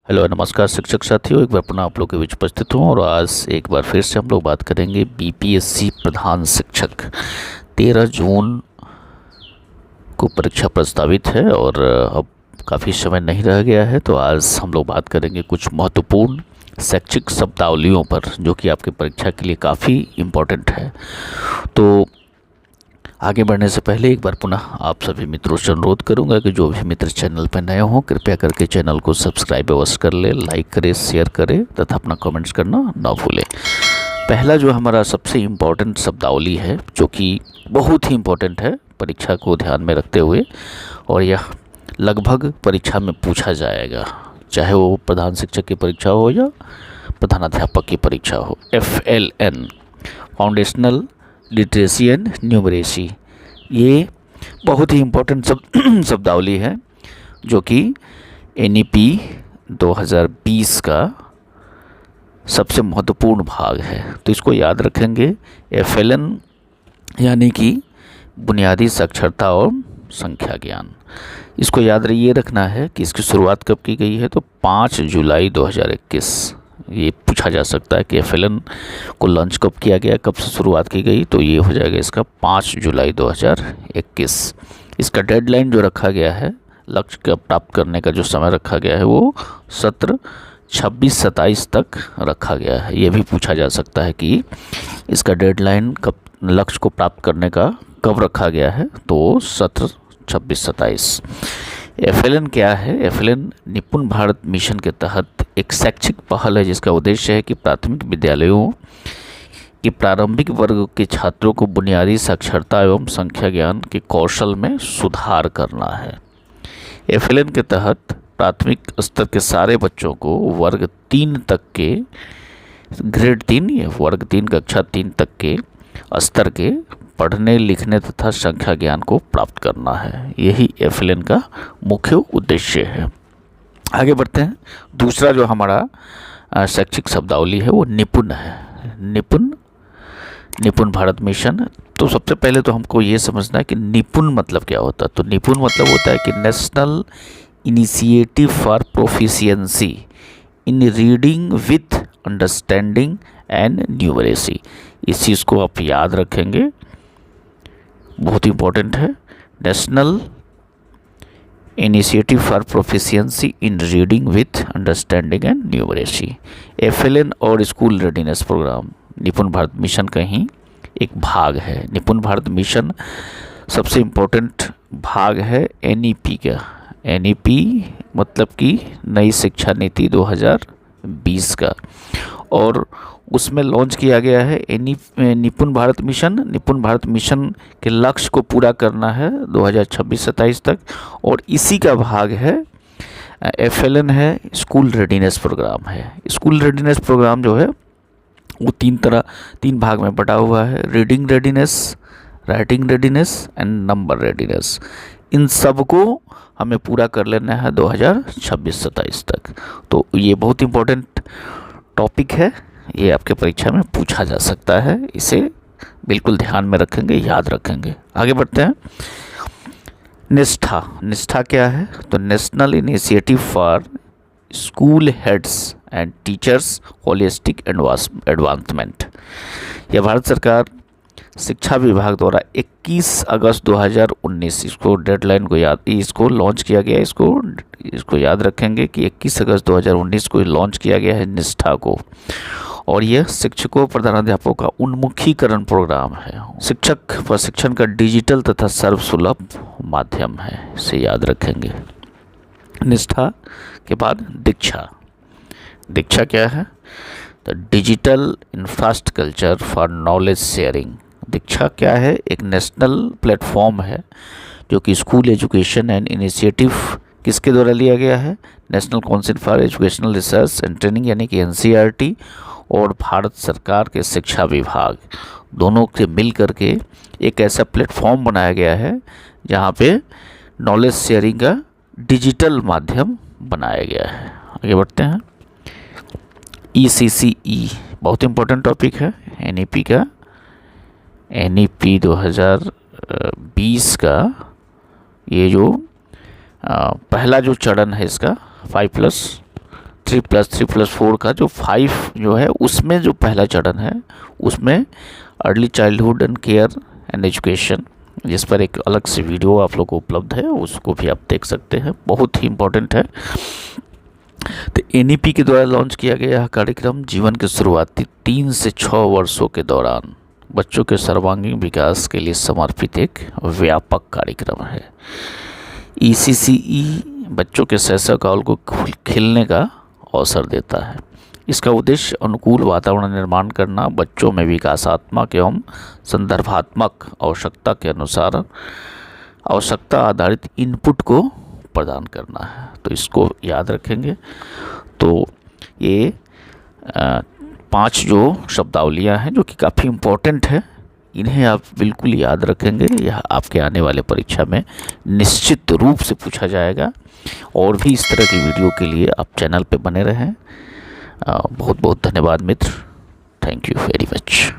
Hello नमस्कार शिक्षक साथियों, एक बार पुनः आप लोग के बीच उपस्थित हूँ और आज एक बार फिर से हम लोग बात करेंगे बीपीएससी प्रधान शिक्षक। 13 जून को परीक्षा प्रस्तावित है और अब काफ़ी समय नहीं रह गया है, तो आज हम लोग बात करेंगे कुछ महत्वपूर्ण शैक्षिक शब्दावलियों पर जो कि आपकी परीक्षा के लिए काफ़ी इम्पोर्टेंट है। तो आगे बढ़ने से पहले एक बार पुनः आप सभी मित्रों से अनुरोध करूंगा कि जो भी मित्र चैनल पर नए हों कृपया करके चैनल को सब्सक्राइब अवश्य कर ले, लाइक करें, शेयर करें तथा अपना कमेंट्स करना ना भूलें। पहला जो हमारा सबसे इम्पोर्टेंट शब्दावली है जो कि बहुत ही इम्पोर्टेंट है परीक्षा को ध्यान में रखते हुए, और यह लगभग परीक्षा में पूछा जाएगा, चाहे वो प्रधान शिक्षक की परीक्षा हो या प्रधानाध्यापक की परीक्षा हो। FLN foundational literacy and numeracy, ये बहुत ही इम्पोर्टेंट शब्दावली है जो कि NEP 2020 का सबसे महत्वपूर्ण भाग है। तो इसको याद रखेंगे। FLN यानी कि बुनियादी साक्षरता और संख्या ज्ञान। इसको याद ये रखना है कि इसकी शुरुआत कब की गई है, तो 5 जुलाई 2021। ये पूछा जा सकता है कि FLN को लॉन्च कब किया गया, कब से शुरुआत की गई, तो ये हो जाएगा इसका 5 जुलाई 2021। इसका डेडलाइन जो रखा गया है, लक्ष्य का प्राप्त करने का जो समय रखा गया है वो सत्र 26-27 तक रखा गया है। ये भी पूछा जा सकता है कि इसका डेडलाइन कब, लक्ष्य को प्राप्त करने का कब रखा गया है, तो सत्र 26-27। FLN क्या है? FLN निपुण भारत मिशन के तहत एक शैक्षिक पहल है जिसका उद्देश्य है कि प्राथमिक विद्यालयों के प्रारंभिक वर्ग के छात्रों को बुनियादी साक्षरता एवं संख्या ज्ञान के कौशल में सुधार करना है। FLN के तहत प्राथमिक स्तर के सारे बच्चों को वर्ग 3 तक के, ग्रेड 3 या वर्ग 3 कक्षा 3 तक के स्तर के पढ़ने लिखने तथा संख्या ज्ञान को प्राप्त करना है। यही FLN का मुख्य उद्देश्य है। आगे बढ़ते हैं। दूसरा जो हमारा शैक्षिक शब्दावली है वो निपुण है। निपुण भारत मिशन। तो सबसे पहले तो हमको ये समझना है कि निपुण मतलब क्या होता है। तो निपुण मतलब होता है कि national initiative for proficiency in reading with understanding and numeracy. इस चीज़ को आप याद रखेंगे, बहुत इंपॉर्टेंट है। National initiative for proficiency in reading with understanding and numeracy. FLN और स्कूल रेडीनेस प्रोग्राम निपुण भारत मिशन का ही एक भाग है। निपुण भारत मिशन सबसे इम्पोर्टेंट भाग है NEP का। NEP मतलब कि नई शिक्षा नीति 2020 का, और उसमें लॉन्च किया गया है निपुण भारत मिशन। निपुण भारत मिशन के लक्ष्य को पूरा करना है 2026-27 तक, और इसी का भाग है FLN है, स्कूल रेडीनेस प्रोग्राम है। स्कूल रेडीनेस प्रोग्राम जो है वो तीन भाग में बटा हुआ है। Reading readiness, writing readiness and number readiness. इन सब को हमें पूरा कर लेना है 2026-27 तक। तो ये बहुत इम्पोर्टेंट टॉपिक है, ये आपके परीक्षा में पूछा जा सकता है, इसे बिल्कुल ध्यान में रखेंगे, याद रखेंगे। आगे बढ़ते हैं। निष्ठा। निष्ठा क्या है? तो national initiative for school heads and teachers holistic advancement. यह भारत सरकार शिक्षा विभाग द्वारा 21 अगस्त 2019, इसको डेडलाइन को याद, इसको लॉन्च किया गया। इसको याद रखेंगे कि 21 अगस्त 2019 को लॉन्च किया गया है निष्ठा को, और यह शिक्षकों प्रधानाध्यापकों का उन्मुखीकरण प्रोग्राम है। शिक्षक प्रशिक्षण का डिजिटल तथा सर्वसुलभ माध्यम है, इसे याद रखेंगे। निष्ठा के बाद दीक्षा। दीक्षा क्या है? तो digital infrastructure for knowledge sharing. Diksha क्या है? एक नेशनल प्लेटफॉर्म है जो कि स्कूल एजुकेशन एंड इनिशिएटिव किसके द्वारा लिया गया है? National council for educational research and training यानी कि NCERT और भारत सरकार के शिक्षा विभाग दोनों के मिल करके एक ऐसा प्लेटफॉर्म बनाया गया है जहाँ पे नॉलेज शेयरिंग का डिजिटल माध्यम बनाया गया है। आगे बढ़ते हैं। ECCE बहुत इम्पोर्टेंट टॉपिक है NEP का। NEP 2020 का ये जो पहला जो चरण है इसका 5+3 3+3+4 का जो 5 जो है उसमें जो पहला चरण है उसमें early childhood and care and education, जिस पर एक अलग से वीडियो आप लोग को उपलब्ध है, उसको भी आप देख सकते हैं, बहुत ही इम्पोर्टेंट है। तो एनईपी के द्वारा लॉन्च किया गया यह कार्यक्रम जीवन के शुरुआती 3 से 6 वर्षों के दौरान बच्चों के सर्वांगीण विकास के लिए समर्पित एक व्यापक कार्यक्रम है। ECCE बच्चों के शैशव काल को खिलने का अवसर देता है। इसका उद्देश्य अनुकूल वातावरण निर्माण करना, बच्चों में विकासात्मक एवं संदर्भात्मक आवश्यकता के अनुसार आवश्यकता आधारित इनपुट को प्रदान करना है। तो इसको याद रखेंगे। तो ये 5 जो शब्दावलियाँ हैं जो कि काफ़ी इम्पोर्टेंट है, इन्हें आप बिल्कुल याद रखेंगे। यह आपके आने वाले परीक्षा में निश्चित रूप से पूछा जाएगा। और भी इस तरह की वीडियो के लिए आप चैनल पे बने रहें। बहुत बहुत धन्यवाद मित्र। Thank you very much.